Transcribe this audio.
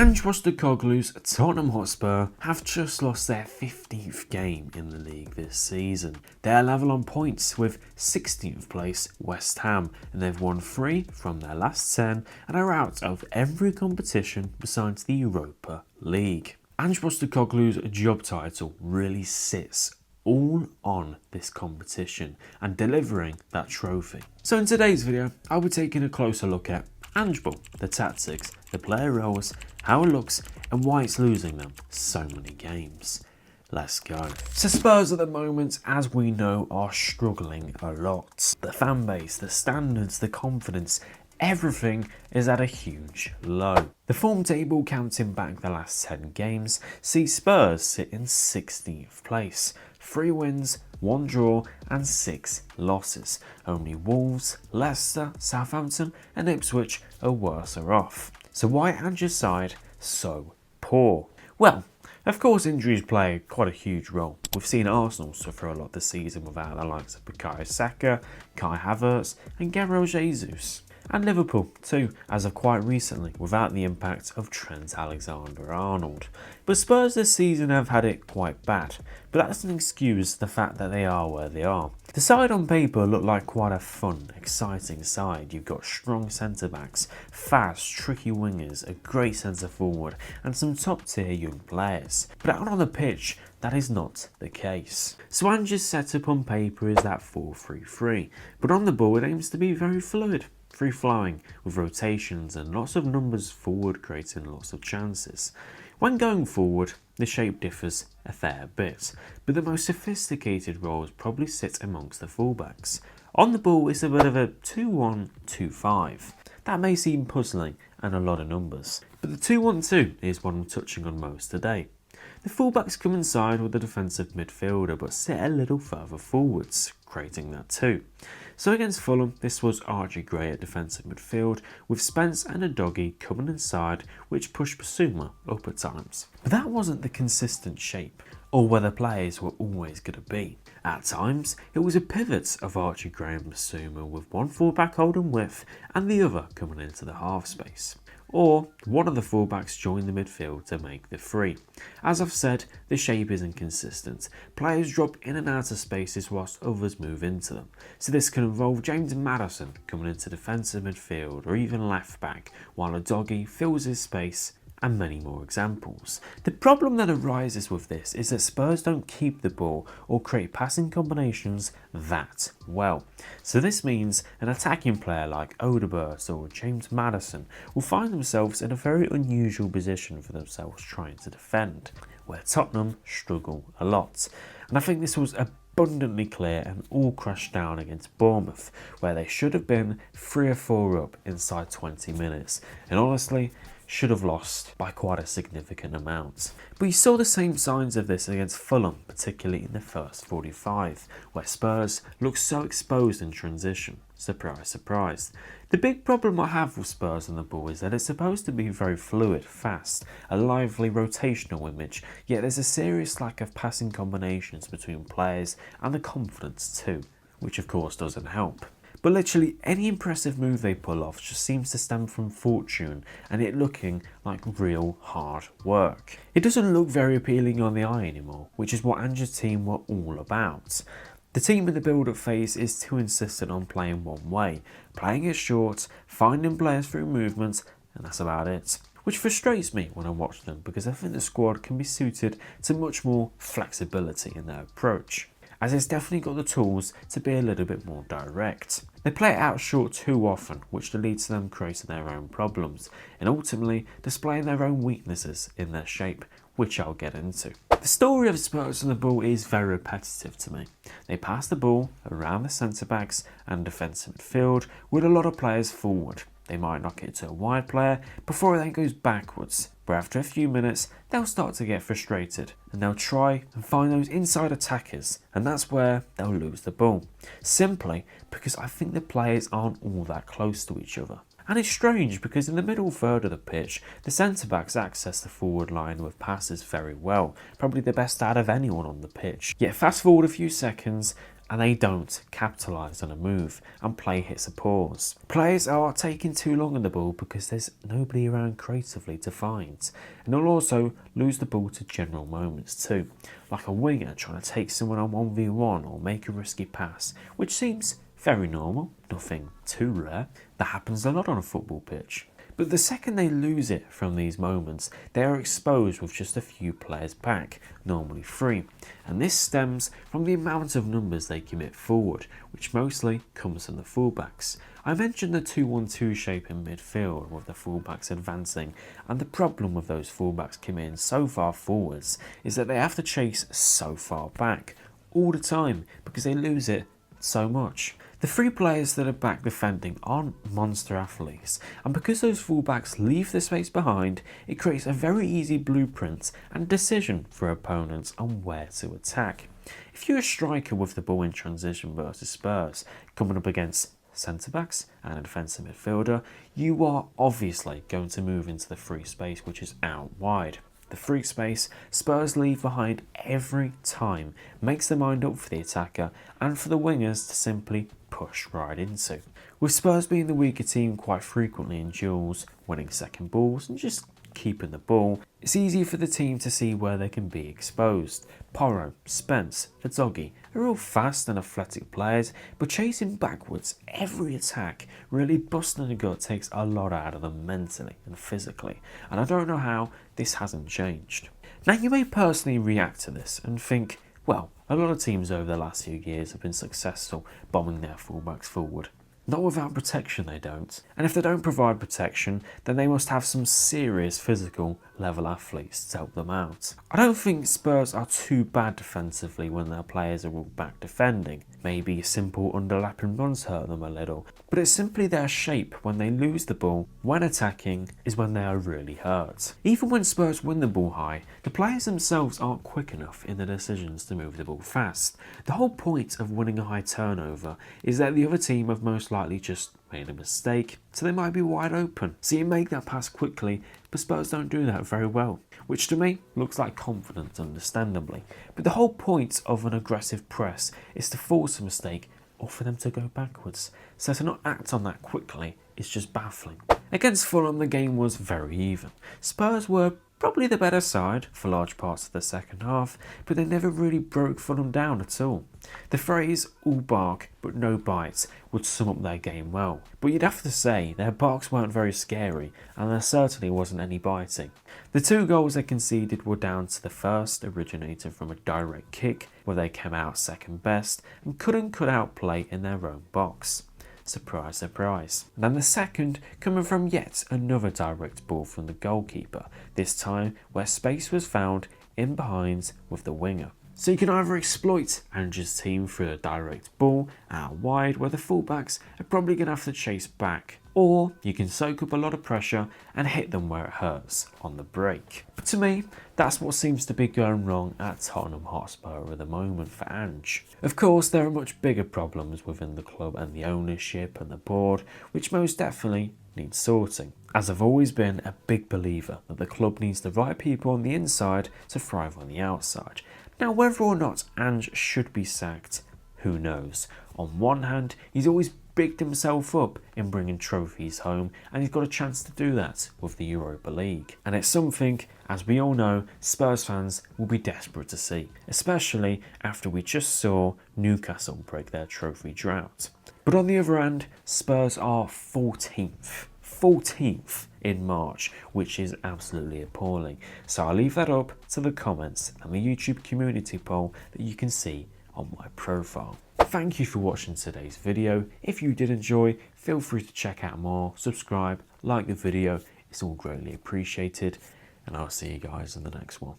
Ange Postecoglu's Tottenham Hotspur have just lost their 15th game in the league this season. They're level on points with 16th place West Ham, and they've won 3 from their last 10 and are out of every competition besides the Europa League. Ange Postecoglu's job title really sits all on this competition and delivering that trophy. So in today's video, I'll be taking a closer look at Ange Ball, the tactics, the player roles, how it looks and why it's losing them so many games. Let's go. So Spurs at the moment, as we know, are struggling a lot. The fan base, the standards, the confidence, everything is at a huge low. The form table counting back the last 10 games sees Spurs sit in 16th place. 3 wins, 1 draw and 6 losses. Only Wolves, Leicester, Southampton and Ipswich are worse off. So why Ange's side so poor? Well, of course injuries play quite a huge role. We've seen Arsenal suffer a lot this season without the likes of Bukayo Saka, Kai Havertz and Gabriel Jesus. And Liverpool too, as of quite recently, without the impact of Trent Alexander-Arnold. But Spurs this season have had it quite bad, but that doesn't excuse the fact that they are where they are. The side on paper look like quite a fun, exciting side. You've got strong centre-backs, fast, tricky wingers, a great centre-forward and some top-tier young players. But out on the pitch, that is not the case. So Ange's setup on paper is that 4-3-3, but on the ball it aims to be very fluid. Free-flowing, with rotations and lots of numbers forward, creating lots of chances. When going forward, the shape differs a fair bit, but the most sophisticated roles probably sit amongst the fullbacks. On the ball, it's a bit of a 2-1-2-5. That may seem puzzling and a lot of numbers, but the 2-1-2 is what I'm touching on most today. The fullbacks come inside with a defensive midfielder but sit a little further forwards, creating that too. So against Fulham, this was Archie Gray at defensive midfield, with Spence and a doggy coming inside, which pushed Basuma up at times. But that wasn't the consistent shape, or where the players were always going to be. At times, it was a pivot of Archie Gray and Basuma, with one fullback holding width and the other coming into the half space. Or one of the fullbacks join the midfield to make the 3. As I've said, the shape isn't consistent. Players drop in and out of spaces whilst others move into them. So this can involve James Maddison coming into defensive midfield or even left back, while a doggy fills his space, and many more examples. The problem that arises with this is that Spurs don't keep the ball or create passing combinations that well. So this means an attacking player like Odegaard or James Maddison will find themselves in a very unusual position for themselves trying to defend, where Tottenham struggle a lot. And I think this was abundantly clear and all crashed down against Bournemouth, where they should have been 3 or 4 up inside 20 minutes. And honestly, should have lost by quite a significant amount. But you saw the same signs of this against Fulham, particularly in the first 45, where Spurs looked so exposed in transition. Surprise, surprise. The big problem I have with Spurs on the ball is that it's supposed to be very fluid, fast, a lively rotational image, yet there's a serious lack of passing combinations between players and the confidence too, which of course doesn't help. But literally any impressive move they pull off just seems to stem from fortune and it looking like real hard work. It doesn't look very appealing on the eye anymore, which is what Ange's team were all about. The team in the build-up phase is too insistent on playing one way, playing it short, finding players through movement, and that's about it. Which frustrates me when I watch them because I think the squad can be suited to much more flexibility in their approach, as it's definitely got the tools to be a little bit more direct. They play it out short too often, which leads to them creating their own problems, and ultimately displaying their own weaknesses in their shape, which I'll get into. The story of Spurs on the ball is very repetitive to me. They pass the ball around the centre-backs and defensive midfield with a lot of players forward. They might knock it to a wide player before it then goes backwards, but after a few minutes they'll start to get frustrated and they'll try and find those inside attackers, and that's where they'll lose the ball, simply because I think the players aren't all that close to each other. And it's strange because in the middle third of the pitch, the centre-backs access the forward line with passes very well, probably the best out of anyone on the pitch. Yet fast forward a few seconds and they don't capitalise on a move and play hits a pause. Players are taking too long on the ball because there's nobody around creatively to find, and they'll also lose the ball to general moments too, like a winger trying to take someone on 1v1 or make a risky pass, which seems very normal, nothing too rare. That happens a lot on a football pitch. But the second they lose it from these moments, they are exposed with just a few players back, normally 3. And this stems from the amount of numbers they commit forward, which mostly comes from the fullbacks. I mentioned the 2-1-2 shape in midfield with the fullbacks advancing, and the problem with those fullbacks committing so far forwards is that they have to chase so far back all the time because they lose it so much. The 3 players that are back defending aren't monster athletes, and because those fullbacks leave the space behind, it creates a very easy blueprint and decision for opponents on where to attack. If you're a striker with the ball in transition versus Spurs, coming up against centre-backs and a defensive midfielder, you are obviously going to move into the free space which is out wide. The free space Spurs leave behind every time makes the mind up for the attacker and for the wingers to simply push right into. With Spurs being the weaker team quite frequently in duels, winning second balls and just keeping the ball, it's easy for the team to see where they can be exposed. Porro, Spence, Vertonghen are all fast and athletic players, but chasing backwards every attack, really busting the gut, takes a lot out of them mentally and physically, and I don't know how this hasn't changed. Now you may personally react to this and think, well, a lot of teams over the last few years have been successful bombing their fullbacks forward. Not without protection, they don't. And if they don't provide protection, then they must have some serious physical level athletes to help them out. I don't think Spurs are too bad defensively when their players are all back defending. Maybe simple underlapping runs hurt them a little, but it's simply their shape when they lose the ball when attacking is when they are really hurt. Even when Spurs win the ball high, the players themselves aren't quick enough in their decisions to move the ball fast. The whole point of winning a high turnover is that the other team have most likely just made a mistake, so they might be wide open. So you make that pass quickly, but Spurs don't do that very well, which to me looks like confidence, understandably. But the whole point of an aggressive press is to force a mistake or for them to go backwards. So to not act on that quickly is just baffling. Against Fulham, the game was very even. Spurs were probably the better side for large parts of the second half, but they never really broke Fulham down at all. The phrase all bark but no bite would sum up their game well, but you'd have to say their barks weren't very scary and there certainly wasn't any biting. The 2 goals they conceded were down to the first originating from a direct kick where they came out second best and couldn't cut out play in their own box. Surprise, surprise. And then the second coming from yet another direct ball from the goalkeeper, this time where space was found in behind with the winger. So you can either exploit Ange's team through a direct ball out wide where the fullbacks are probably going to have to chase back, or you can soak up a lot of pressure and hit them where it hurts on the break. But to me, that's what seems to be going wrong at Tottenham Hotspur at the moment for Ange. Of course, there are much bigger problems within the club and the ownership and the board, which most definitely needs sorting. As I've always been a big believer that the club needs the right people on the inside to thrive on the outside. Now, whether or not Ange should be sacked, who knows? On one hand, he's always bigged himself up in bringing trophies home, and he's got a chance to do that with the Europa League. And it's something, as we all know, Spurs fans will be desperate to see, especially after we just saw Newcastle break their trophy drought. But on the other hand, Spurs are 14th in March, which is absolutely appalling. So I'll leave that up to the comments and the YouTube community poll that you can see on my profile. Thank you for watching today's video. If you did enjoy, feel free to check out more, subscribe, like the video, it's all greatly appreciated, and I'll see you guys in the next one.